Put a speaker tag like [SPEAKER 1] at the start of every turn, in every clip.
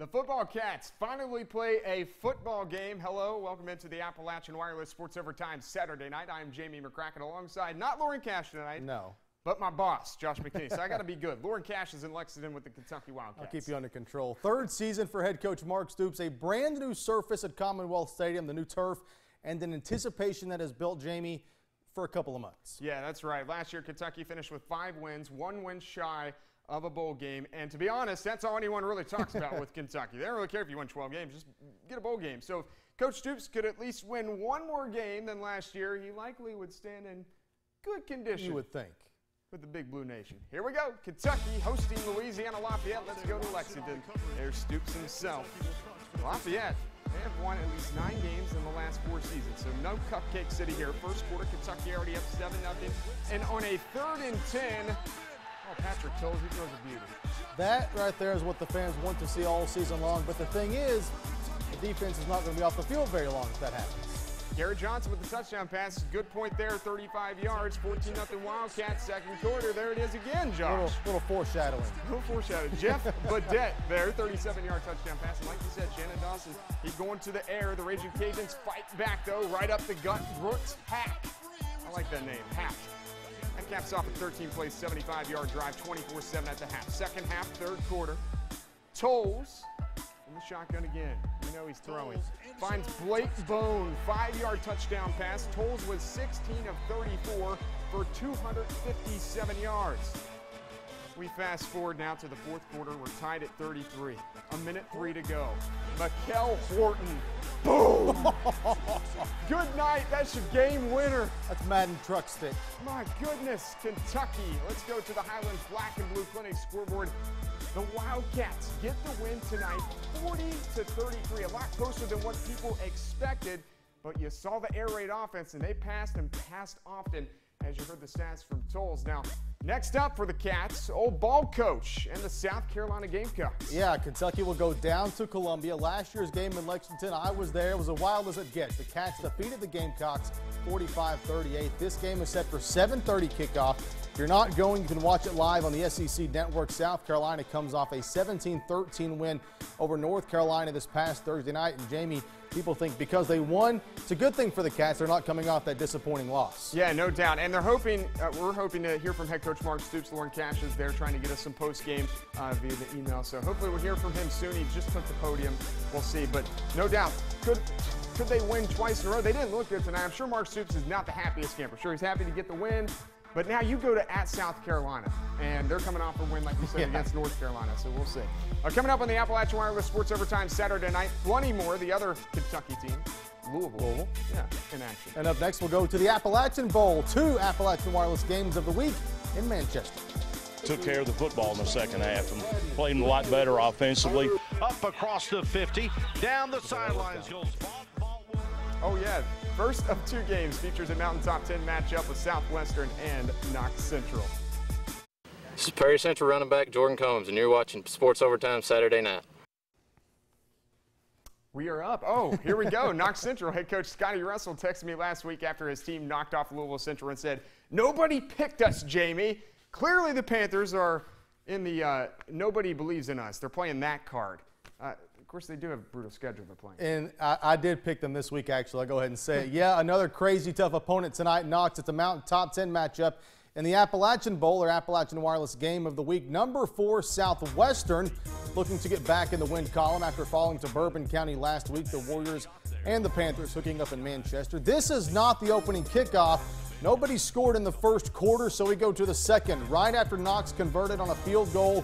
[SPEAKER 1] The football Cats finally play a football game. Hello, welcome into the Appalachian Wireless Sports Overtime Saturday night. I am Jamie McCracken alongside, not Lauren Cash tonight.
[SPEAKER 2] No.
[SPEAKER 1] But my boss, Josh McKinney. So I got to be good. Lauren Cash is in Lexington with the Kentucky Wildcats.
[SPEAKER 2] I'll keep you under control. Third season for head coach Mark Stoops, a brand new surface at Commonwealth Stadium, the new turf, and an anticipation that has built Jamie for a couple of months.
[SPEAKER 1] Yeah, that's right. Last year, Kentucky finished with 5 wins, 1 win shy of a bowl game. And to be honest, that's all anyone really talks about with Kentucky. They don't really care if you win 12 games, just get a bowl game. So if Coach Stoops could at least win 1 more game than last year, he likely would stand in good condition.
[SPEAKER 2] You would think.
[SPEAKER 1] With the Big Blue Nation. Here we go. Kentucky hosting Louisiana Lafayette. Let's go to Lexington. There's Stoops himself. Lafayette, they have won at least 9 games in the last 4 seasons. So no cupcake city here. First quarter, Kentucky already up 7-0. And on a 3rd and 10, Patrick Toles, he throws a beauty.
[SPEAKER 2] That right there is what the fans want to see all season long. But the thing is, the defense is not going to be off the field very long if that happens.
[SPEAKER 1] Garrett Johnson with the touchdown pass. Good point there, 35 yards, 14-0 Wildcats. Second quarter, there it is again, Josh.
[SPEAKER 2] Little foreshadowing.
[SPEAKER 1] Little foreshadowing. Jeff Badette there, 37-yard touchdown pass. And like you said, Shannon Dawson, he's going to the air. The Raging Cajuns fight back, though, right up the gut. Brooks Hack. I like that name, Hack. That caps off a 13-play, 75-yard drive, 24-7 at the half. Second half, third quarter. Toles in the shotgun again. You know he's throwing. Finds Blake Bone, 5-yard touchdown pass. Toles was 16 of 34 for 257 yards. We fast forward now to the fourth quarter. We're tied at 33. 1:03 to go. Mikel Horton. Boom! Good night. That's your game winner.
[SPEAKER 2] That's Madden truck stick.
[SPEAKER 1] My goodness. Kentucky. Let's go to the Highlands Black and Blue Clinic scoreboard. The Wildcats get the win tonight, 40-33, a lot closer than what people expected, but you saw the air raid offense, and they passed and passed often, as you heard the stats from Toles. Now, next up for the Cats, old ball coach and the South Carolina Gamecocks.
[SPEAKER 2] Yeah, Kentucky will go down to Columbia. Last year's game in Lexington, I was there. It was as wild as it gets. The Cats defeated the Gamecocks 45-38. This game is set for 7:30 kickoff. If you're not going, you can watch it live on the SEC Network. South Carolina comes off a 17-13 win over North Carolina this past Thursday night. And Jamie, people think because they won, it's a good thing for the Cats. They're not coming off that disappointing loss.
[SPEAKER 1] Yeah, no doubt. And they're hoping, we're hoping to hear from head coach Mark Stoops. Lauren Cash is there trying to get us some post-game via the email. So hopefully we'll hear from him soon. He just took the podium. We'll see. But no doubt, could they win twice in a row? They didn't look good tonight. I'm sure Mark Stoops is not the happiest camper. Sure, he's happy to get the win. But now you go to at South Carolina, and they're coming off a win, like you said, against North Carolina, so we'll see. Coming up on the Appalachian Wireless Sports Overtime Saturday night, plenty more, the other Kentucky team, Louisville. Yeah, in action.
[SPEAKER 2] And up next, we'll go to the Appalachian Bowl, 2 Appalachian Wireless games of the week in Manchester.
[SPEAKER 3] Took care of the football in the second half and played a lot better offensively.
[SPEAKER 4] Up across the 50, down the sidelines goes.
[SPEAKER 1] Oh, yeah. First of 2 games features a Mountain Top 10 matchup with Southwestern and Knox Central.
[SPEAKER 5] This is Perry Central running back Jordan Combs, and you're watching Sports Overtime Saturday night.
[SPEAKER 1] We are up. Oh, here we go. Knox Central head coach Scotty Russell texted me last week after his team knocked off Louisville Central and said, "Nobody picked us, Jamie." Clearly the Panthers are in the nobody believes in us. They're playing that card. Of course, they do have a brutal schedule they're playing.
[SPEAKER 2] And I did pick them this week, actually. I'll go ahead and say it. Yeah, another crazy tough opponent tonight, Knox. It's a Mountain Top 10 matchup in the Appalachian Bowl, or Appalachian Wireless game of the week. Number 4, Southwestern, looking to get back in the win column after falling to Bourbon County last week. The Warriors and the Panthers hooking up in Manchester. This is not the opening kickoff. Nobody scored in the first quarter, so we go to the second. Right after Knox converted on a field goal,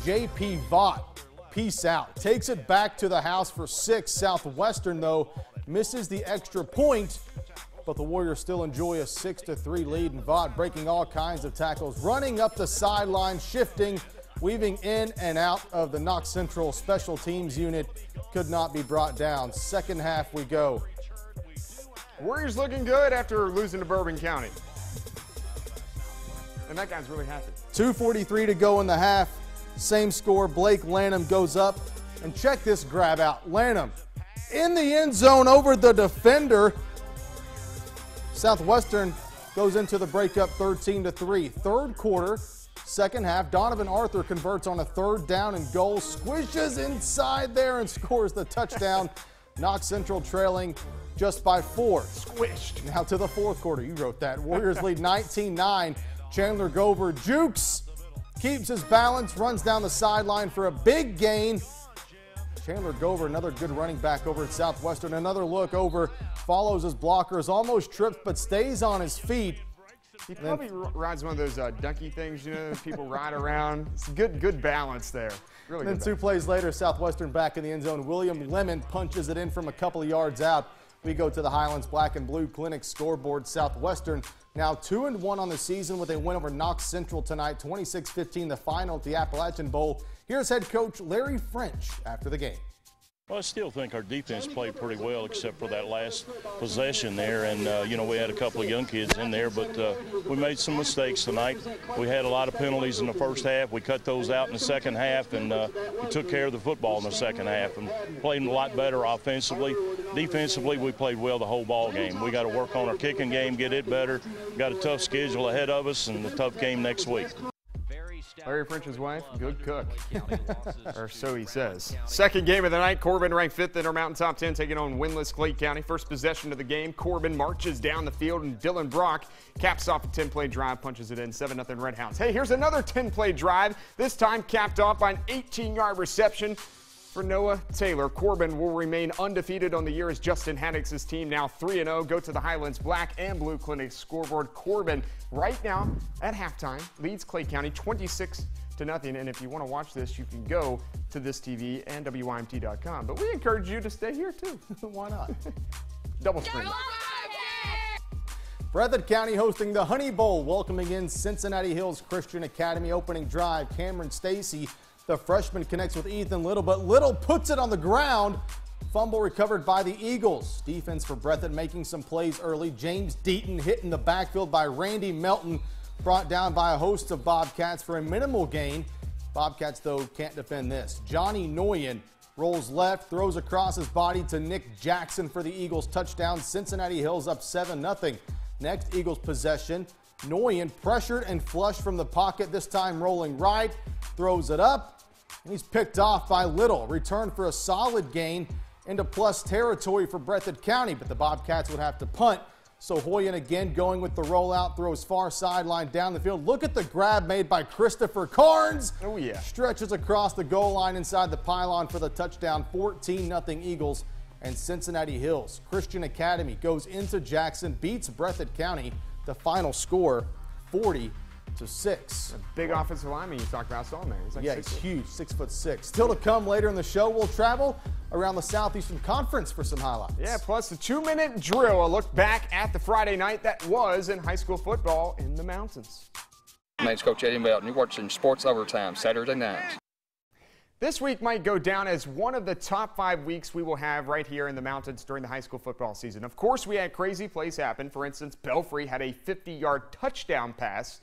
[SPEAKER 2] J.P. Vaught. Peace out. Takes it back to the house for 6. Southwestern, though, misses the extra point, but the Warriors still enjoy a 6-3 lead. And Vaught breaking all kinds of tackles, running up the sideline, shifting, weaving in and out of the Knox Central special teams unit. Could not be brought down. Second half we go.
[SPEAKER 1] Warriors looking good after losing to Bourbon County. And that guy's really happy.
[SPEAKER 2] 2:43 to go in the half. Same score. Blake Lanham goes up, and check this grab out. Lanham in the end zone over the defender. Southwestern goes into the breakup 13-3. Third quarter, Second half, Donovan Arthur converts on a 3rd down and goal, squishes inside there and scores the touchdown. Knox Central trailing just by 4.
[SPEAKER 1] Squished.
[SPEAKER 2] Now to the 4th quarter. You wrote that. Warriors lead 19-9. Chandler Gover jukes, keeps his balance, runs down the sideline for a big gain. Chandler Gover, another good running back over at Southwestern. Another look over, follows his blockers, almost trips but stays on his feet.
[SPEAKER 1] He probably rides one of those donkey things, you know, people ride around. It's good balance there. Really good.
[SPEAKER 2] Then 2 plays later, Southwestern back in the end zone. William Lemon punches it in from a couple of yards out. We go to the Highlands Black and Blue Clinic scoreboard. Southwestern now 2-1 on the season with a win over Knox Central tonight, 26-15, the final at the Appalachian Bowl. Here's head coach Larry French after the game.
[SPEAKER 3] Well, I still think our defense played pretty well except for that last possession there. And, you know, we had a couple of young kids in there, but we made some mistakes tonight. We had a lot of penalties in the first half. We cut those out in the second half, and we took care of the football in the second half and played a lot better offensively. Defensively, we played well the whole ball game. We got to work on our kicking game, get it better. We've got a tough schedule ahead of us and a tough game next week.
[SPEAKER 1] Larry French's wife, good cook, or so he says. Second game of the night, Corbin ranked 5th in our Mountain Top 10, taking on winless Clay County. First possession of the game, Corbin marches down the field, and Dylan Brock caps off a 10-play drive, punches it in, 7-0 Red Hounds. Hey, here's another 10-play drive, this time capped off by an 18-yard reception for Noah Taylor. Corbin will remain undefeated on the year as Justin Haddock's team now 3-0. Go to the Highlands Black and Blue Clinic scoreboard. Corbin right now at halftime leads Clay County 26-0. And if you want to watch this, you can go to this TV and WYMT.com. But we encourage you to stay here too.
[SPEAKER 2] Why not?
[SPEAKER 1] Double screen.
[SPEAKER 2] Breathitt County hosting the Honey Bowl, welcoming in Cincinnati Hills Christian Academy. Opening drive, Cameron Stacy, the freshman, connects with Ethan Little, but Little puts it on the ground. Fumble recovered by the Eagles. Defense for Breathitt making some plays early. James Deaton hit in the backfield by Randy Melton, brought down by a host of Bobcats for a minimal gain. Bobcats, though, can't defend this. Johnny Noyen rolls left, throws across his body to Nick Jackson for the Eagles touchdown. Cincinnati Hills up 7-0. Next Eagles possession, Noyen pressured and flushed from the pocket, this time rolling right, throws it up, and he's picked off by Little. Return for a solid gain into plus territory for Breathitt County, but the Bobcats would have to punt. So Hoyen again going with the rollout, throws far sideline down the field. Look at the grab made by Christopher Carnes.
[SPEAKER 1] Oh, yeah.
[SPEAKER 2] Stretches across the goal line inside the pylon for the touchdown. 14-0 Eagles and Cincinnati Hills. Christian Academy goes into Jackson, beats Breathitt County. The final score, 40-6.
[SPEAKER 1] A big offensive lineman you talked about, saw him there. He's like
[SPEAKER 2] he's huge, 6'6". Still to come later in the show, we'll travel around the Southeastern Conference for some highlights.
[SPEAKER 1] Yeah, plus the 2-minute drill, a look back at the Friday night that was in high school football in the mountains.
[SPEAKER 6] My name's Coach Eddie Melton. You're watching Sports Overtime Saturday night.
[SPEAKER 1] This week might go down as one of the top 5 weeks we will have right here in the mountains during the high school football season. Of course, we had crazy plays happen. For instance, Belfry had a 50-yard touchdown pass.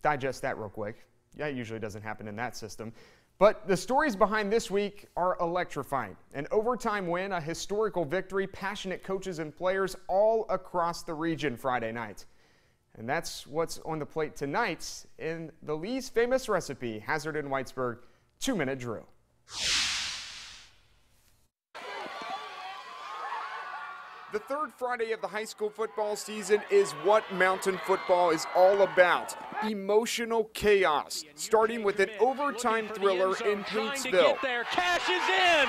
[SPEAKER 1] Digest that real quick. Yeah, it usually doesn't happen in that system. But the stories behind this week are electrifying. An overtime win, a historical victory, passionate coaches and players all across the region Friday night. And that's what's on the plate tonight in the Lee's famous recipe, Hazard and Whitesburg 2-minute drill. The third Friday of the high school football season is what mountain football is all about. Emotional chaos, starting with an overtime thriller in Paintsville.
[SPEAKER 7] Cash is in!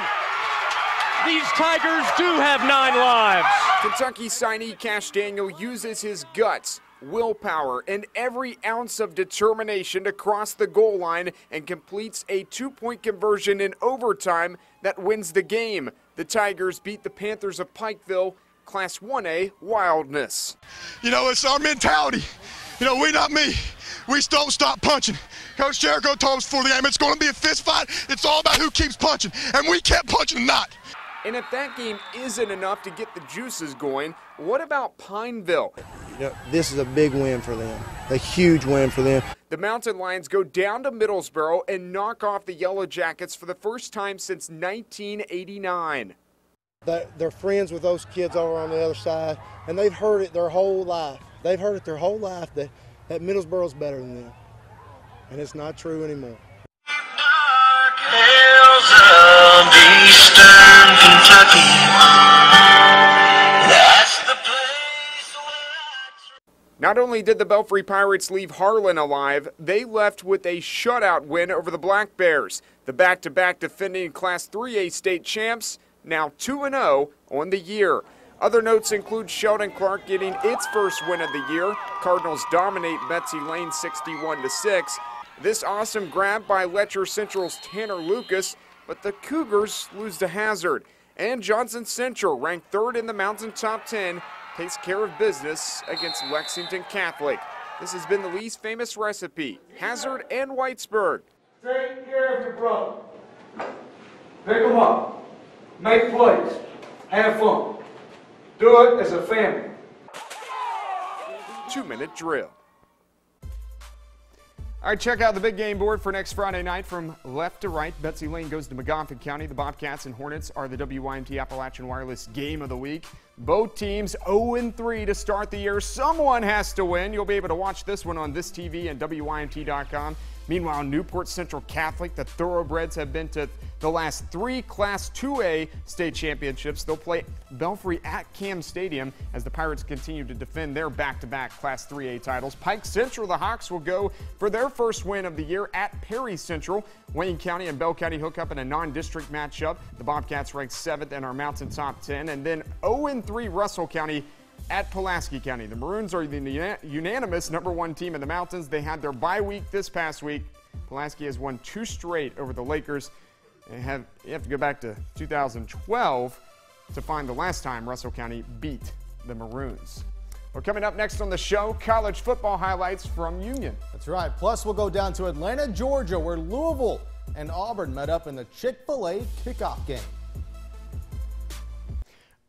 [SPEAKER 7] These Tigers do have 9 lives.
[SPEAKER 1] Kentucky signee Cash Daniel uses his guts, willpower, and every ounce of determination to cross the goal line and completes a 2-point conversion in overtime that wins the game. The Tigers beat the Panthers of Pikeville Class 1A Wildness.
[SPEAKER 8] You know, it's our mentality. You know, we not me. We don't stop punching. Coach Jericho told us before the game, it's going to be a fist fight. It's all about who keeps punching. And we kept punching tonight.
[SPEAKER 1] And if that game isn't enough to get the juices going, what about Pineville?
[SPEAKER 9] You know, this is a big win for them, a huge win for them.
[SPEAKER 1] The Mountain Lions go down to Middlesboro and knock off the Yellow Jackets for the first time since 1989.
[SPEAKER 9] They're friends with those kids over on the other side, and they've heard it their whole life. They've heard it their whole life that Middlesboro's better than them. and it's not true anymore.
[SPEAKER 10] Hills of Eastern Kentucky. That's the place where
[SPEAKER 1] Not only did the Belfry Pirates leave Harlan alive, they left with a shutout win over the Black Bears. The back-to-back defending Class 3A state champs, now 2-0 on the year. Other notes include Sheldon Clark getting its first win of the year. Cardinals dominate Betsy Lane 61-6. This awesome grab by Letcher Central's Tanner Lucas, but the Cougars lose to Hazard. And Johnson Central, ranked third in the Mountain Top 10, takes care of business against Lexington Catholic. This has been the Lee's Famous Recipe, Hazard and Whitesburg.
[SPEAKER 11] Take care of your brother. Pick them up. Make plays. Have fun. Do it as a family.
[SPEAKER 1] 2-minute drill. All right, check out the big game board for next Friday night from left to right. Betsy Lane goes to Magoffin County. The Bobcats and Hornets are the WYMT Appalachian Wireless Game of the Week. Both teams 0-3 to start the year. Someone has to win. You'll be able to watch this one on this TV and WYMT.com. Meanwhile, Newport Central Catholic, the Thoroughbreds, have been to the last 3 Class 2A state championships. They'll play Belfry at Cam Stadium as the Pirates continue to defend their back-to-back Class 3A titles. Pike Central, the Hawks, will go for their first win of the year at Perry Central. Wayne County and Bell County hook up in a non-district matchup. The Bobcats ranked 7th in our Mountain Top 10. And then 0-3 Russell County at Pulaski County. The Maroons are the unanimous #1 team in the Mountains. They had their bye week this past week. Pulaski has won 2 straight over the Lakers. You have to go back to 2012 to find the last time Russell County beat the Maroons. Well, coming up next on the show, college football highlights from Union.
[SPEAKER 2] That's right. Plus, we'll go down to Atlanta, Georgia, where Louisville and Auburn met up in the Chick-fil-A kickoff game.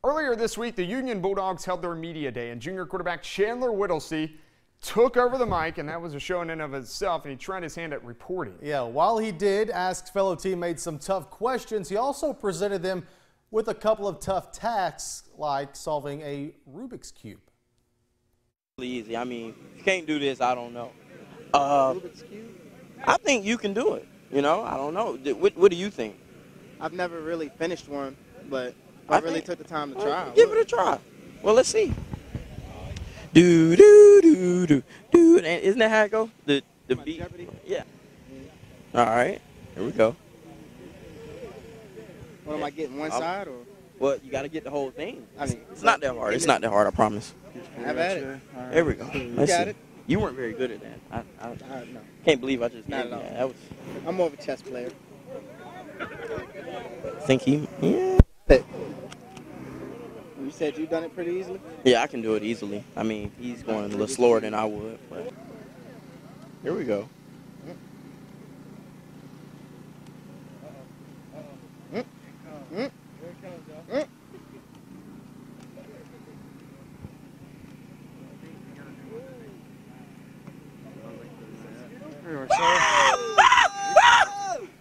[SPEAKER 1] Earlier this week, the Union Bulldogs held their media day, and junior quarterback Chandler Whittlesey took over the mic, and that was a show in and of itself, and he tried his hand at reporting.
[SPEAKER 2] Yeah, while he did ask fellow teammates some tough questions, he also presented them with a couple of tough tasks, like solving a Rubik's Cube.
[SPEAKER 12] Easy. I mean, if you can't do this, I don't know. I think you can do it. You know, I don't know. What do you think?
[SPEAKER 13] I've never really finished one, but I really took the time to try.
[SPEAKER 12] Give it a try. Well, let's see. Do do do do do. And isn't that how it go? The beat. Jeopardy? Yeah. All right. Here we go.
[SPEAKER 13] What am I getting? One side or?
[SPEAKER 12] Well, you got to get the whole thing.
[SPEAKER 13] I mean,
[SPEAKER 12] it's not that hard. It's not that hard. I promise.
[SPEAKER 13] Have at it.
[SPEAKER 12] Right. There we go.
[SPEAKER 13] You got it.
[SPEAKER 12] You weren't very good at that. I
[SPEAKER 13] no.
[SPEAKER 12] Can't believe I just
[SPEAKER 13] not at all.
[SPEAKER 12] That was.
[SPEAKER 13] I'm more of a chess player.
[SPEAKER 12] Think he? Yeah.
[SPEAKER 13] You said you done it pretty easily?
[SPEAKER 12] Yeah, I can do it easily. I mean, he's going a little slower than I would, but here we go.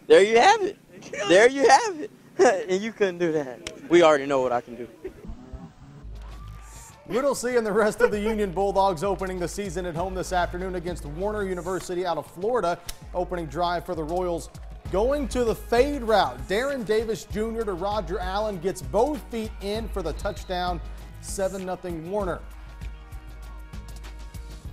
[SPEAKER 12] There you have it. There you have it. And you couldn't do that. We already know what I can do.
[SPEAKER 2] Whittlesey and the rest of the Union Bulldogs opening the season at home this afternoon against Warner University out of Florida. Opening drive for the Royals going to the fade route. Darren Davis Jr. to Roger Allen gets both feet in for the touchdown. 7-0 Warner.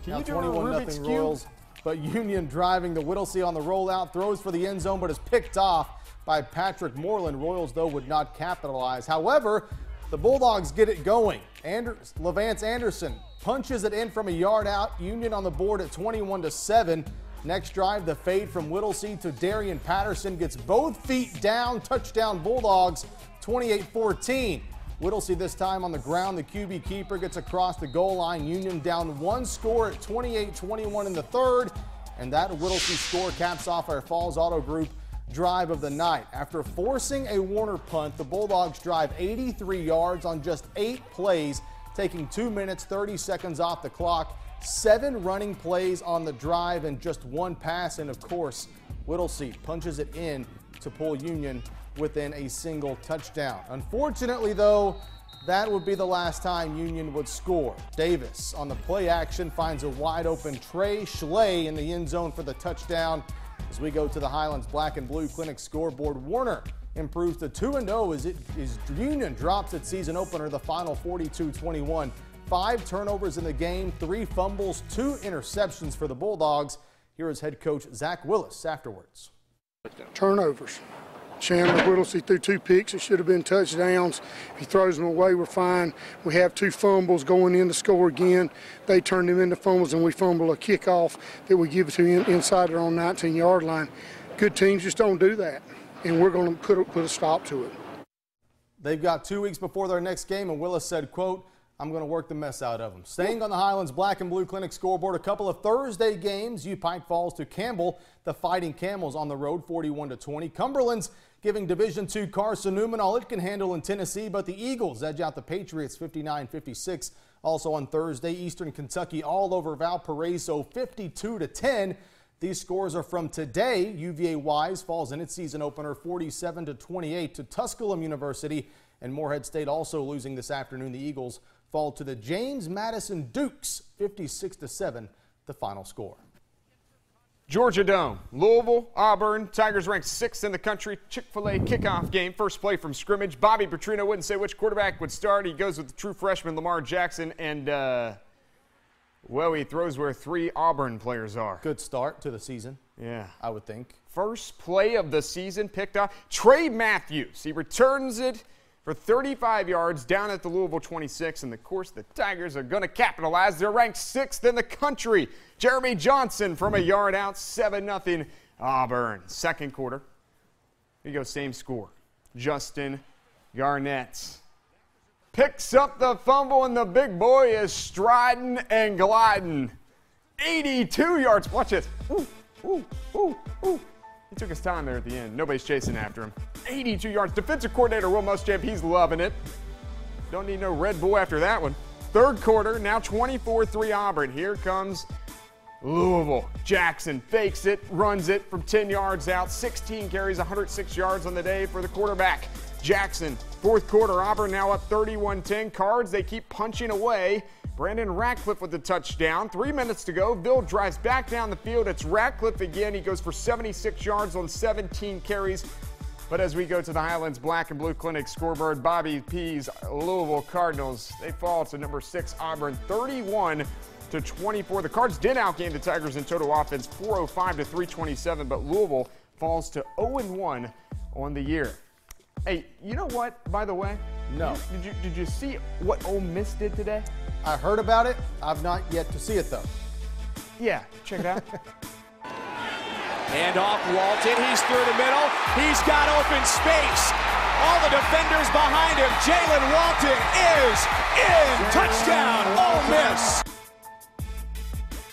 [SPEAKER 2] Now 21-0 Royals, but Union driving the Whittlesey on the rollout, throws for the end zone, but is picked off by Patrick Moreland. Royals, though, would not capitalize. However, the Bulldogs get it going. Levance Anderson punches it in from a yard out. Union on the board at 21-7. Next drive, the fade from Whittlesey to Darian Patterson gets both feet down. Touchdown Bulldogs, 28-14. Whittlesey this time on the ground. The QB keeper gets across the goal line. Union down 1 score at 28-21 in the third. And that Whittlesey score caps off our Falls Auto Group drive of the night. After forcing a Warner punt, the Bulldogs drive 83 yards on just 8 plays, taking 2 minutes, 30 seconds off the clock. 7 running plays on the drive and just 1 pass. And of course, Whittlesey punches it in to pull Union within a single touchdown. Unfortunately, though, That would be the last time Union would score. Davis on the play action finds a wide open Trey Schley in the end zone for the touchdown. As we go to the Highlands Black and Blue Clinic scoreboard, Warner improves to 2-0 as Union drops its season opener, the final 42-21. 5 turnovers in the game, 3 fumbles, 2 interceptions for the Bulldogs. Here is head coach Zach Willis afterwards.
[SPEAKER 9] Turnovers. Chandler Whittlesey threw 2 picks. It should have been touchdowns. If he throws them away, we're fine. We have 2 fumbles going in to score again. They turn them into fumbles, and we fumble a kickoff that we give to inside their own 19-yard line. Good teams just don't do that, and we're going to put a stop to it.
[SPEAKER 2] They've got 2 weeks before their next game, and Willis said, quote, "I'm going to work the mess out of them." Staying on the Highlands Black and Blue Clinic scoreboard, a couple of Thursday games. Pike falls to Campbell. The Fighting Camels on the road, 41-20. Cumberland's giving Division II Carson Newman all it can handle in Tennessee, but the Eagles edge out the Patriots 59-56. Also on Thursday, Eastern Kentucky all over Valparaiso 52-10. These scores are from today. UVA Wise falls in its season opener 47-28 to Tusculum University, and Morehead State also losing this afternoon. The Eagles fall to the James Madison Dukes 56-7, the final score.
[SPEAKER 1] Georgia Dome, Louisville, Auburn. Tigers ranked 6th in the country. Chick-fil-A kickoff game. First play from scrimmage. Bobby Petrino wouldn't say which quarterback would start. He goes with the true freshman Lamar Jackson, and well, he throws where 3 Auburn players are.
[SPEAKER 2] Good start to the season.
[SPEAKER 1] Yeah,
[SPEAKER 2] I would think.
[SPEAKER 1] First play of the season picked off. Trey Matthews. He returns it for 35 yards down at the Louisville 26, and of course the Tigers are going to capitalize. They're ranked 6th in the country. Jeremy Johnson from a yard out, 7-0 Auburn. Second quarter, here you go, same score. Justin Garnett picks up the fumble, and the big boy is striding and gliding. 82 yards. Watch it. Ooh, ooh, ooh, ooh. He took his time there at the end. Nobody's chasing after him. 82 yards. Defensive coordinator Will Muschamp, he's loving it. Don't need no Red Bull after that one. Third quarter, now 24-3 Auburn. Here comes Louisville. Jackson fakes it, runs it from 10 yards out. 16 carries, 106 yards on the day for the quarterback. Jackson, fourth quarter, Auburn now up 31-10. Cards, they keep punching away. Brandon Ratcliffe with the touchdown. 3 minutes to go. Bill drives back down the field. It's Ratcliffe again. He goes for 76 yards on 17 carries. But as we go to the Highlands Black and Blue Clinic scoreboard, Bobby P's Louisville Cardinals, they fall to number 6 Auburn, 31-24. The Cards did outgain the Tigers in total offense, 405-327, but Louisville falls to 0-1 on the year. Hey, you know what, by the way?
[SPEAKER 2] No.
[SPEAKER 1] Did you see what Ole Miss did today?
[SPEAKER 2] I heard about it. I've not yet to see it, though.
[SPEAKER 1] Yeah, check it out.
[SPEAKER 14] Hand off Walton. He's through the middle. He's got open space. All the defenders behind him. Jalen Walton is in. Touchdown, Ole Miss.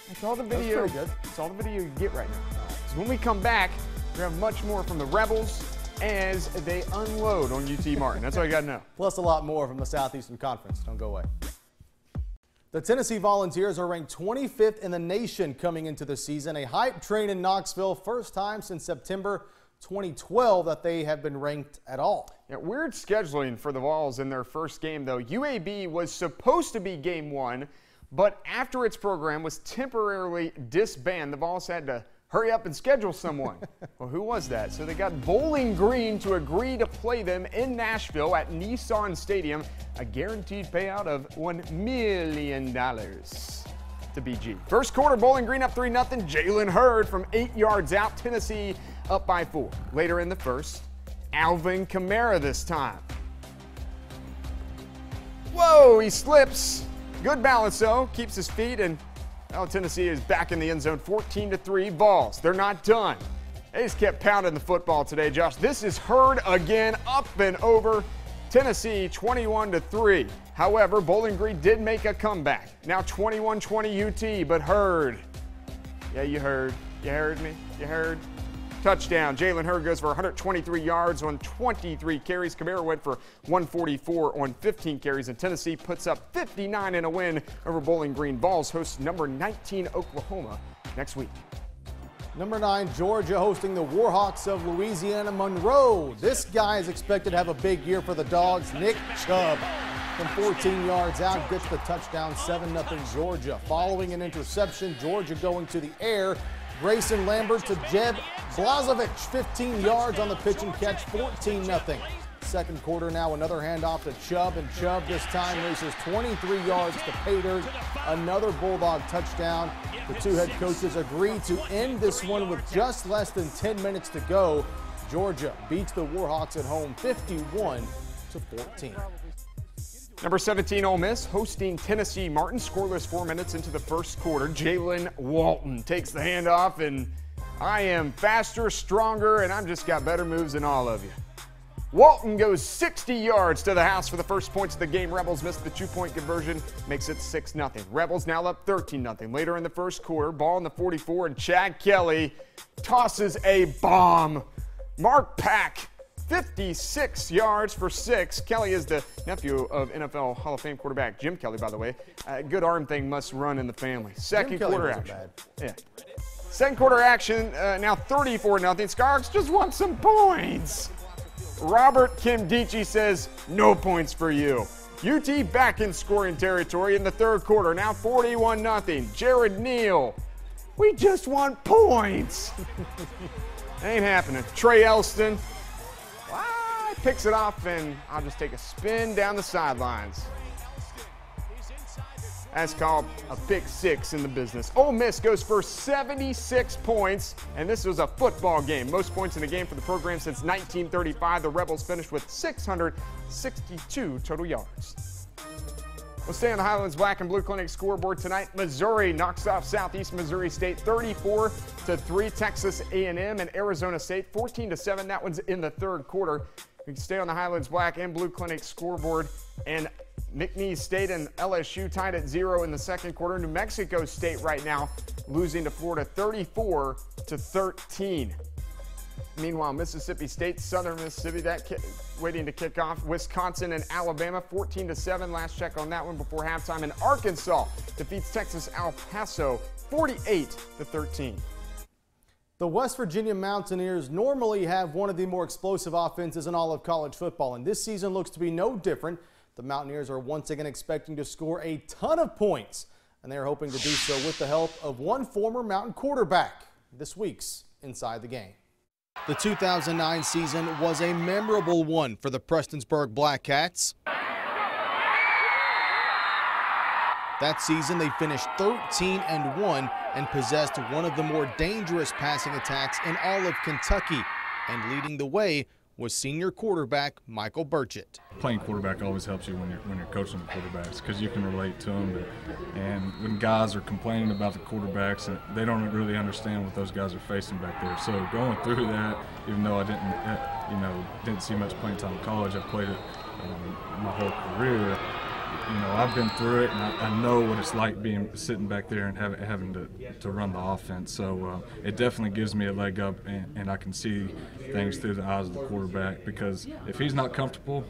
[SPEAKER 1] That's all the video.
[SPEAKER 2] That's pretty good.
[SPEAKER 1] That's all the video you get right now. So when we come back, we have much more from the Rebels as they unload on UT Martin. That's all you got to know.
[SPEAKER 2] Plus a lot more from the Southeastern Conference. Don't go away. The Tennessee Volunteers are ranked 25th in the nation coming into the season. A hype train in Knoxville, first time since September 2012 that they have been ranked at all.
[SPEAKER 1] Yeah, weird scheduling for the Vols in their first game, though. UAB was supposed to be game 1, but after its program was temporarily disbanded, the Vols had to hurry up and schedule someone. Well, who was that? So they got Bowling Green to agree to play them in Nashville at Nissan Stadium, a guaranteed payout of $1 million to BG. First quarter, Bowling Green up 3-0. Jalen Hurd from 8 yards out. Tennessee up by 4. Later in the first, Alvin Kamara this time. Whoa, he slips. Good balance, though. Keeps his feet, and Tennessee is back in the end zone, 14-3 Vols. They're not done. They just kept pounding the football today, Josh. This is Hurd again, up and over. Tennessee 21-3. However, Bowling Green did make a comeback. Now 21-20 UT, but Hurd. Yeah, you heard. You heard me. You heard. Touchdown. Jalen Hurd goes for 123 yards on 23 carries. Kamara went for 144 on 15 carries, and Tennessee puts up 59 in a win over Bowling Green. Vols hosts number 19 Oklahoma next week.
[SPEAKER 2] Number 9, Georgia hosting the Warhawks of Louisiana Monroe. This guy is expected to have a big year for the Dogs. Nick Chubb from 14 yards out, gets the touchdown, 7-0 Georgia. Following an interception, Georgia going to the air. Grayson Lambert to Jeb Blazovic, 15 yards on the pitch and catch, 14-0. Second quarter now, another handoff to Chubb, and Chubb this time races 23 yards to pay dirt. Another Bulldog touchdown. The two head coaches agree to end this one with just less than 10 minutes to go. Georgia beats the Warhawks at home 51-14.
[SPEAKER 1] Number 17 Ole Miss hosting Tennessee Martin, scoreless 4 minutes into the first quarter. Jalen Walton takes the handoff, and I am faster, stronger, and I've just got better moves than all of you. Walton goes 60 yards to the house for the first points of the game. Rebels missed the 2-point conversion, makes it 6-0. Rebels now up 13-0. Later in the first quarter, ball in the 44, and Chad Kelly tosses a bomb. Mark Pack, 56 yards for 6. Kelly is the nephew of NFL Hall of Fame quarterback Jim Kelly, by the way. Good arm thing must run in the family. Second quarter action. Yeah. Second quarter action, now 34-0. Skyhawks just want some points. Robert Kimdichie says, no points for you. UT back in scoring territory in the third quarter, now 41-0. Jared Neal, we just want points. Ain't happening. Trey Elston picks it off, and I'll just take a spin down the sidelines. That's called a pick six in the business. Ole Miss goes for 76 points, and this was a football game. Most points in a game for the program since 1935. The Rebels finished with 662 total yards. We'll stay on the Highlands Black and Blue Clinic scoreboard tonight. Missouri knocks off Southeast Missouri State 34-3. Texas A&M and Arizona State 14-7. That one's in the third quarter. We can stay on the Highlands Black and Blue Clinic scoreboard. And McNeese State and LSU tied at 0 in the second quarter. New Mexico State right now losing to Florida 34-13. Meanwhile, Mississippi State, Southern Mississippi, waiting to kick off. Wisconsin and Alabama 14-7. Last check on that one before halftime. And Arkansas defeats Texas El Paso 48-13.
[SPEAKER 2] The West Virginia Mountaineers normally have one of the more explosive offenses in all of college football, and this season looks to be no different. The Mountaineers are once again expecting to score a ton of points, and they are hoping to do so with the help of one former Mountain quarterback. This week's Inside the Game. The 2009 season was a memorable one for the Prestonsburg Blackcats. That season, they finished 13-1 and possessed one of the more dangerous passing attacks in all of Kentucky. And leading the way was senior quarterback Michael Burchett.
[SPEAKER 15] Playing quarterback always helps you when you're coaching the quarterbacks, because you can relate to them. And when guys are complaining about the quarterbacks, they don't really understand what those guys are facing back there. So going through that, even though I didn't see much playing time in college, I've played it my whole career. I've been through it, and I know what it's like sitting back there and having to run the offense. So it definitely gives me a leg up, and I can see things through the eyes of the quarterback, because if he's not comfortable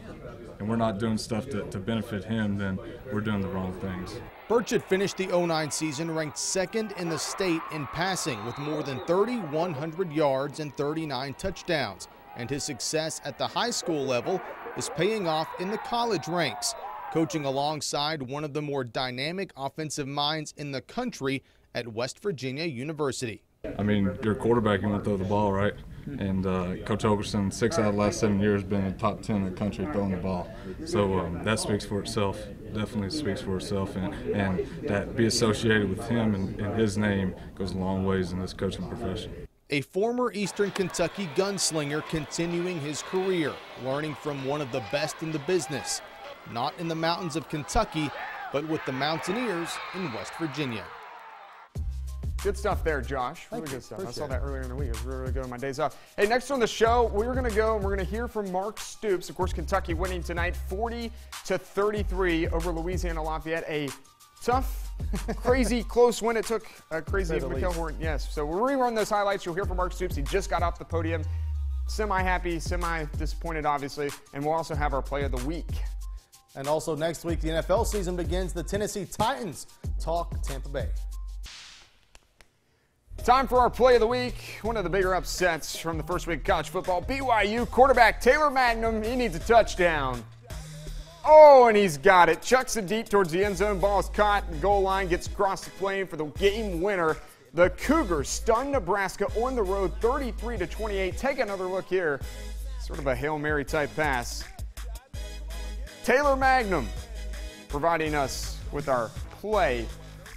[SPEAKER 15] and we're not doing stuff to benefit him, then we're doing the wrong things.
[SPEAKER 2] Burchett finished the 09 season ranked second in the state in passing with more than 3,100 yards and 39 touchdowns. And his success at the high school level is paying off in the college ranks, coaching alongside one of the more dynamic offensive minds in the country at West Virginia University.
[SPEAKER 15] I mean, you're a quarterback, you want to throw the ball, right? And Coach Holgerson, 6 out of the last 7 years, been in the top 10 in the country throwing the ball. So that speaks for itself, definitely speaks for itself. And that be associated with him and his name goes a long ways in this coaching profession.
[SPEAKER 2] A former Eastern Kentucky gunslinger continuing his career, learning from one of the best in the business. Not in the mountains of Kentucky, but with the Mountaineers in West Virginia.
[SPEAKER 1] Good stuff there, Josh. Really good stuff. I saw that earlier in the week. It was really, really good on my days off. Hey, next on the show, we're going to go and we're going to hear from Mark Stoops. Of course, Kentucky winning tonight 40-33 over Louisiana Lafayette. A tough, crazy, close win. It took a crazy Mikael Horton. Yes. So we'll rerun those highlights. You'll hear from Mark Stoops. He just got off the podium. Semi-happy, semi-disappointed, obviously. And we'll also have our play of the week.
[SPEAKER 2] And also next week, the NFL season begins. The Tennessee Titans talk Tampa Bay.
[SPEAKER 1] Time for our play of the week. One of the bigger upsets from the first week of college football. BYU quarterback Taylor Magnum, he needs a touchdown. Oh, and he's got it. Chucks it deep towards the end zone. Ball is caught. The goal line gets across the plane for the game winner. The Cougars stun Nebraska on the road 33-28. Take another look here. Sort of a Hail Mary type pass. Taylor Magnum providing us with our play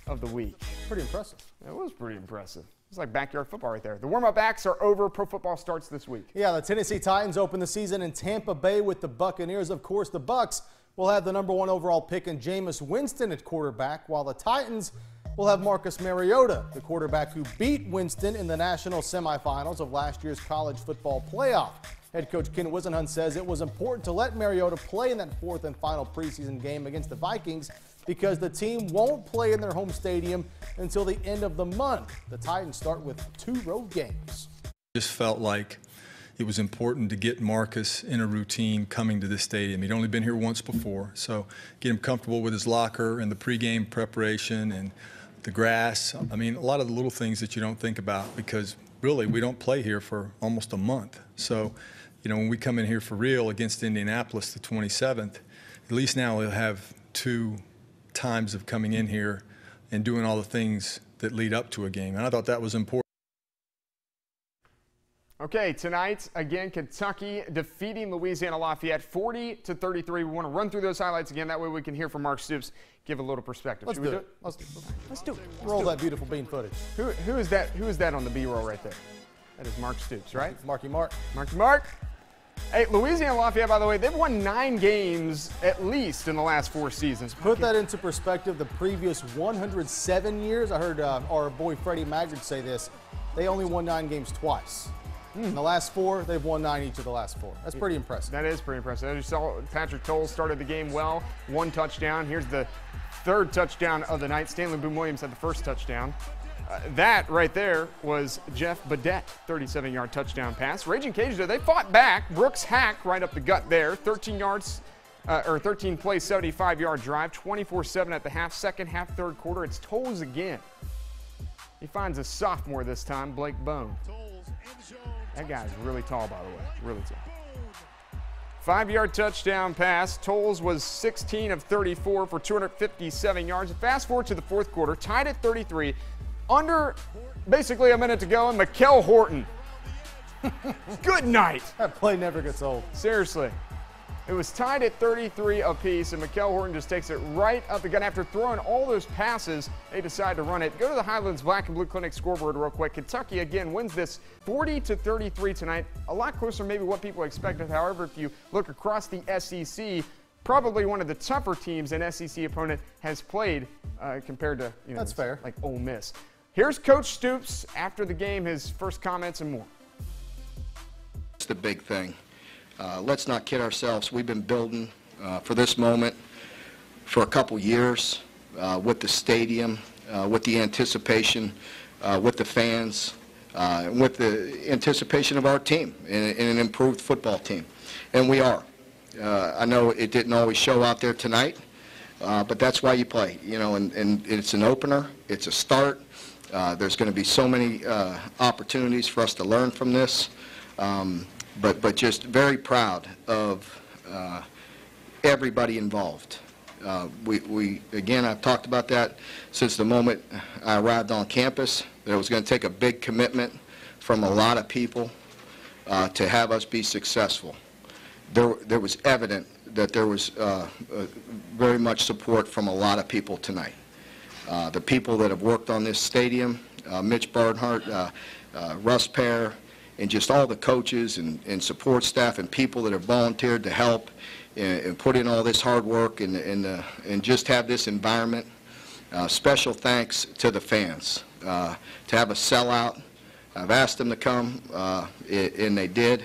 [SPEAKER 1] of the week.
[SPEAKER 2] Pretty impressive.
[SPEAKER 1] It was pretty impressive. It's like backyard football right there. The warm-up acts are over. Pro football starts this week.
[SPEAKER 2] Yeah, the Tennessee Titans open the season in Tampa Bay with the Buccaneers. Of course, the Bucs will have the #1 overall pick in Jameis Winston at quarterback, while the Titans will have Marcus Mariota, the quarterback who beat Winston in the national semifinals of last year's college football playoff. Head coach Ken Whisenhunt says it was important to let Mariota play in that 4th and final preseason game against the Vikings because the team won't play in their home stadium until the end of the month. The Titans start with 2 road games.
[SPEAKER 16] Just felt like it was important to get Marcus in a routine coming to this stadium. He'd only been here once before, so get him comfortable with his locker and the pregame preparation and the grass. I mean, a lot of the little things that you don't think about because really we don't play here for almost a month. So, you know, when we come in here for real against Indianapolis the 27th, at least now we'll have 2 times of coming in here and doing all the things that lead up to a game. And I thought that was important.
[SPEAKER 1] Okay, tonight, again, Kentucky defeating Louisiana Lafayette 40-33. We want to run through those highlights again. That way we can hear from Mark Stoops, give a little perspective.
[SPEAKER 2] Let's do it.
[SPEAKER 1] Let's do it.
[SPEAKER 2] Roll that beautiful bean footage.
[SPEAKER 1] Who is that? Who is that on the B-roll right there? That is Mark Stoops, right?
[SPEAKER 2] Marky Mark.
[SPEAKER 1] Marky Mark. Hey, Louisiana Lafayette, by the way, they've won 9 games at least in the last 4 seasons.
[SPEAKER 2] Put that into perspective, the previous 107 years, I heard our boy Freddie Maggard say this, they only won 9 games twice. In the last 4, they've won 9 each of the last 4. That's pretty impressive.
[SPEAKER 1] That is pretty impressive. As you saw, Patrick Towles started the game well, 1 touchdown. Here's the 3rd touchdown of the night. Stanley Boone Williams had the 1st touchdown. That right there was Jeff Badette, 37-yard touchdown pass. Raging Cajuns, they fought back. Brooks Hack right up the gut there, 13 yards, or 13 play, 75-yard drive, 24-7 at the half. Second half, 3rd quarter, it's Towles again. He finds a sophomore this time, Blake Bone. That guy's really tall, by the way, really tall. 5-yard touchdown pass. Towles was 16 of 34 for 257 yards. Fast forward to the 4th quarter, tied at 33. Under basically a minute to go, and Mikel Horton. Good night.
[SPEAKER 2] That play never gets old.
[SPEAKER 1] Seriously. It was tied at 33 apiece, and Mikel Horton just takes it right up the gut. After throwing all those passes, they decide to run it. Go to the Highlands Black and Blue Clinic scoreboard real quick. Kentucky, again, wins this 40-33 tonight. A lot closer maybe what people expected. However, if you look across the SEC, probably one of the tougher teams an SEC opponent has played compared to,
[SPEAKER 2] that's fair,
[SPEAKER 1] like Ole Miss. Here's Coach Stoops after the game, his first comments and more.
[SPEAKER 17] It's the big thing. Let's not kid ourselves. We've been building for this moment for a couple years with the stadium, with the anticipation, with the fans, and with the anticipation of our team and an improved football team. And we are. I know it didn't always show out there tonight, but that's why you play, and it's an opener, it's a start. There's going to be so many opportunities for us to learn from this, but just very proud of everybody involved. Again, I've talked about that since the moment I arrived on campus. That it was going to take a big commitment from a lot of people to have us be successful. There was evident that there was very much support from a lot of people tonight. The people that have worked on this stadium, Mitch Barnhart, Russ Pear, and just all the coaches and support staff and people that have volunteered to help and put in all this hard work and just have this environment. Special thanks to the fans. To have a sellout, I've asked them to come, and they did.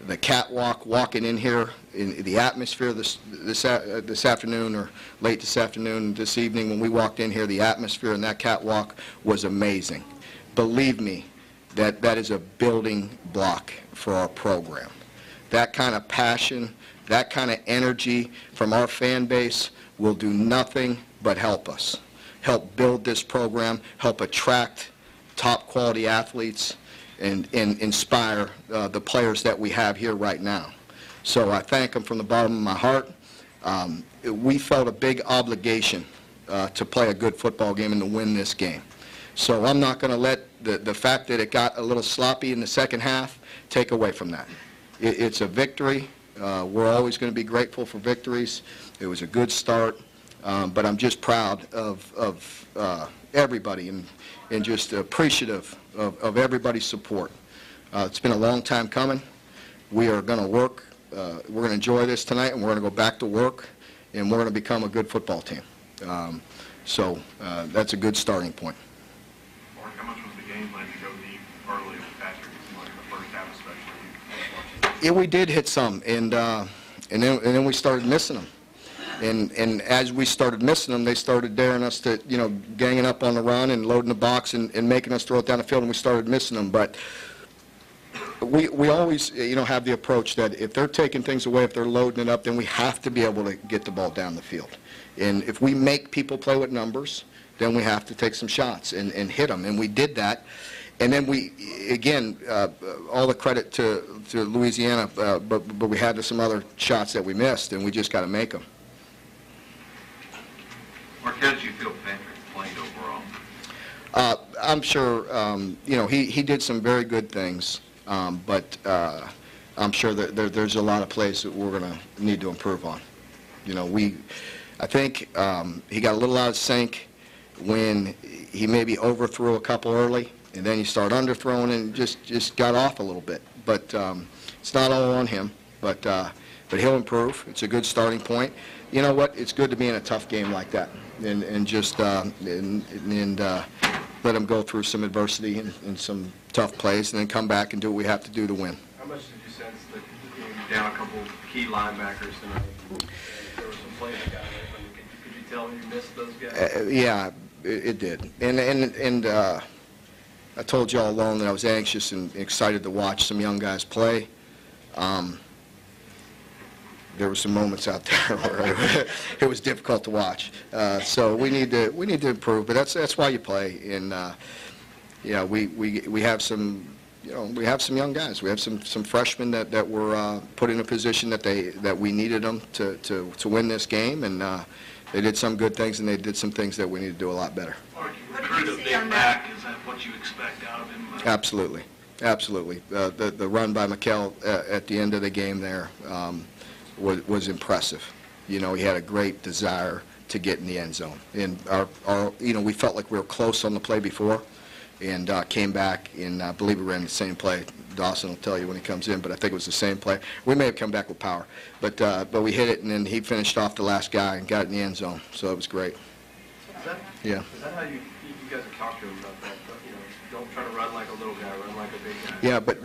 [SPEAKER 17] The catwalk walking in here, in the atmosphere this afternoon or late this afternoon, this evening when we walked in here, the atmosphere in that catwalk was amazing. Believe me, that is a building block for our program. That kind of passion, that kind of energy from our fan base will do nothing but help us. Help build this program, help attract top quality athletes, and inspire the players that we have here right now. So I thank them from the bottom of my heart. we felt a big obligation to play a good football game and to win this game. So I'm not going to let the fact that it got a little sloppy in the second half take away from that. It's a victory. We're always going to be grateful for victories. It was a good start, but I'm just proud of everybody and just appreciative of everybody's support. It's been a long time coming. We are going to work. We're going to enjoy this tonight, and we're going to go back to work, and we're going to become a good football team. So that's a good starting point.
[SPEAKER 18] Mark, how much was the game plan to go deep early with Patrick? Like in the first half especially?
[SPEAKER 17] Yeah, we did hit some, and then we started missing them. And as we started missing them, they started daring us to, you know, ganging up on the run and loading the box and making us throw it down the field, and we started missing them. But we always, you know, have the approach that if they're taking things away, if they're loading it up, then we have to be able to get the ball down the field. And if we make people play with numbers, then we have to take some shots and hit them. And we did that. And then we, again, all the credit to Louisiana, but we had some other shots that we missed, and we just got to make them.
[SPEAKER 18] Mark, how did you feel Patrick played overall?
[SPEAKER 17] I'm sure, you know, he did some very good things, but I'm sure that there's a lot of plays that we're going to need to improve on. You know, I think he got a little out of sync when he maybe overthrew a couple early, and then he started underthrowing and just got off a little bit. But it's not all on him, but he'll improve. It's a good starting point. You know what? It's good to be in a tough game like that, and just let him go through some adversity and some tough plays, and then come back and do what we have to do to win.
[SPEAKER 18] How much did you sense that you were down a couple key linebackers tonight? There were some plays that got away from you. Could you tell you missed those guys?
[SPEAKER 17] Yeah, it did. And I told you all along that I was anxious and excited to watch some young guys play. There were some moments out there where it was difficult to watch. So we need to improve, but that's why you play. And yeah, we have some, you know, we have some young guys. We have some freshmen that were put in a position that we needed them to win this game, and they did some good things, and they did some things that we need to do a lot better.
[SPEAKER 18] Mark, you recruit a big back. Is that what you expect out of him?
[SPEAKER 17] Absolutely, absolutely. The run by McKell at the end of the game there was impressive. You know, he had a great desire to get in the end zone, and you know, we felt like we were close on the play before, and came back, and I believe we ran the same play. Dawson will tell you when he comes in, but I think it was the same play. We may have come back with power, but we hit it, and then he finished off the last guy and got it in the end zone, so it was great. Yeah.
[SPEAKER 18] Is that how you guys have talked to him about that? You know, don't try to run like a little guy, run like a big guy.
[SPEAKER 17] Yeah, but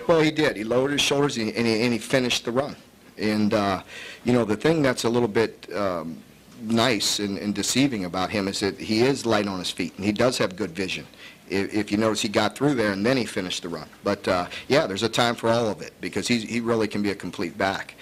[SPEAKER 17] well, he did. He lowered his shoulders, and he finished the run. And you know, the thing that's a little bit nice and deceiving about him is that he is light on his feet, and he does have good vision. If you notice, he got through there, and then he finished the run. But yeah, there's a time for all of it, because he really can be a complete back.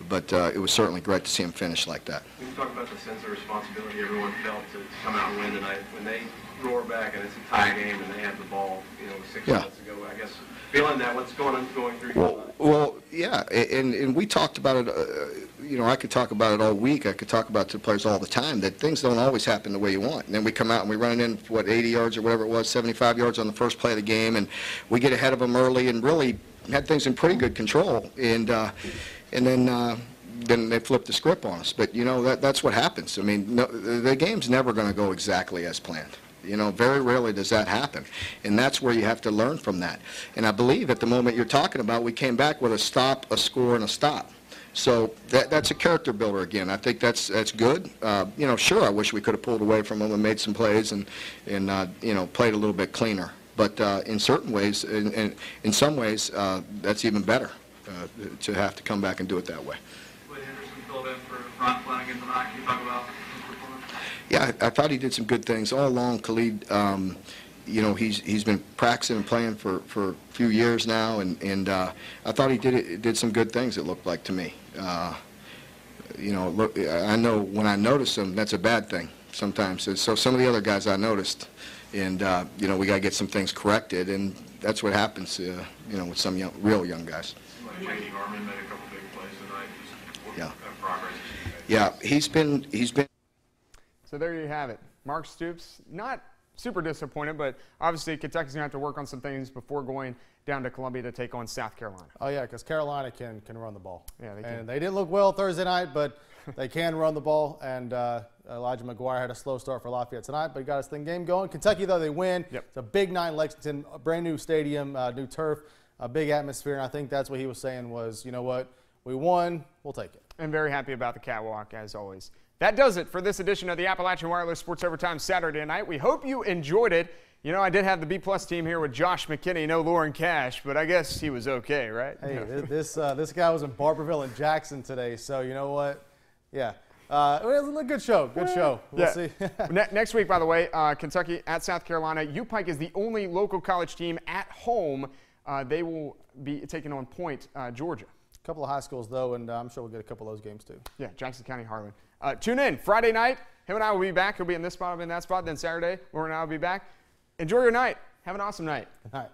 [SPEAKER 17] But it was certainly great to see him finish like that.
[SPEAKER 18] When you talk about the sense of responsibility everyone felt to come out and win tonight, when they roar back and it's a tie game and they have the ball, you know, 6 minutes ago, I guess, feeling that, what's going through your mind?
[SPEAKER 17] Well, yeah, and we talked about it, you know, I could talk about it all week. I could talk about it to players all the time, that things don't always happen the way you want. And then we come out and we run it in, what, 80 yards or whatever it was, 75 yards on the first play of the game, and we get ahead of them early and really had things in pretty good control. And then they flip the script on us. But, you know, that's what happens. I mean, no, the game's never going to go exactly as planned. You know, very rarely does that happen. And that's where you have to learn from that. And I believe at the moment you're talking about, we came back with a stop, a score, and a stop. So that's a character builder again. I think that's good. You know, sure, I wish we could have pulled away from them and made some plays and you know, played a little bit cleaner. But in certain ways, in some ways, that's even better to have to come back and do it that way. Yeah, I thought he did some good things all along. Khalid, you know, he's been practicing and playing for a few years now, and I thought he did some good things. It looked like to me. You know, look, I know when I notice him, that's a bad thing sometimes. So some of the other guys I noticed, and you know, we got to get some things corrected, and that's what happens. You know, with some real young guys.
[SPEAKER 18] tonight. What
[SPEAKER 17] Yeah.
[SPEAKER 18] kind of progress?
[SPEAKER 17] Yeah, he's been.
[SPEAKER 1] So there you have it. Mark Stoops, not super disappointed, but obviously Kentucky's going to have to work on some things before going down to Columbia to take on South Carolina.
[SPEAKER 2] Oh, yeah, because Carolina can run the ball.
[SPEAKER 1] Yeah, they can.
[SPEAKER 2] And they didn't look well Thursday night, but they can run the ball. And Elijah McGuire had a slow start for Lafayette tonight, but he got his game going. Kentucky, though, they win.
[SPEAKER 1] Yep.
[SPEAKER 2] It's a big night in Lexington, a brand new stadium, new turf, a big atmosphere. And I think that's what he was saying was, you know what, we won, we'll take it.
[SPEAKER 1] I'm very happy about the catwalk, as always. That does it for this edition of the Appalachian Wireless Sports Overtime Saturday night. We hope you enjoyed it. You know, I did have the B-plus team here with Josh McKinney, no Lauren Cash, but I guess he was okay, right?
[SPEAKER 2] Hey, this guy was in Barbourville and Jackson today, so you know what? Yeah. It was a good show. Good show. We'll see.
[SPEAKER 1] Next week, by the way, Kentucky at South Carolina. U-Pike is the only local college team at home. They will be taking on Point, Georgia.
[SPEAKER 2] A couple of high schools, though, and I'm sure we'll get a couple of those games, too.
[SPEAKER 1] Yeah, Jackson County, Harlan. Tune in Friday night. Him and I will be back. He'll be in this spot, I'll be in that spot. Then Saturday, Lauren and I will be back. Enjoy your night. Have an awesome night.
[SPEAKER 2] Good night.